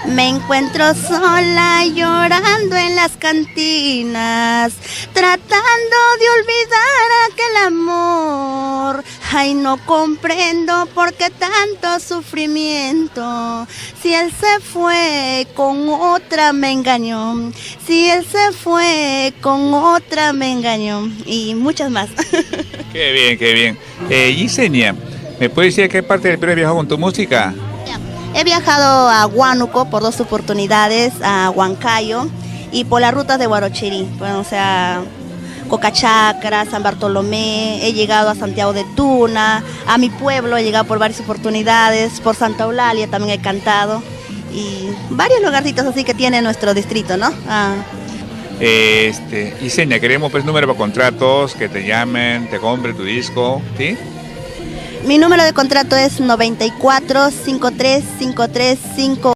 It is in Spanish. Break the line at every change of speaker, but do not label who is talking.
Me encuentro sola llorando en las cantinas, tratando de olvidar aquel amor. Ay, no comprendo por qué tanto sufrimiento. Si él se fue con otra me engañó. Si él se fue con otra me engañó. Y muchas más.
Qué bien, qué bien. Yesenia, ¿me puedes decir a qué parte del Perú has viajado con tu música?
He viajado a Huánuco por 2 oportunidades, a Huancayo y por las rutas de Huarochirí. Bueno, o sea, Cocachacra, San Bartolomé, he llegado a Santiago de Tuna, a mi pueblo he llegado por varias oportunidades, por Santa Eulalia también he cantado y varios lugarcitos así que tiene nuestro distrito, ¿no?
Yesenia, queremos pues número para contratos, que te llamen, te compren tu disco, ¿sí?
Mi número de contrato es 94 53 53 5.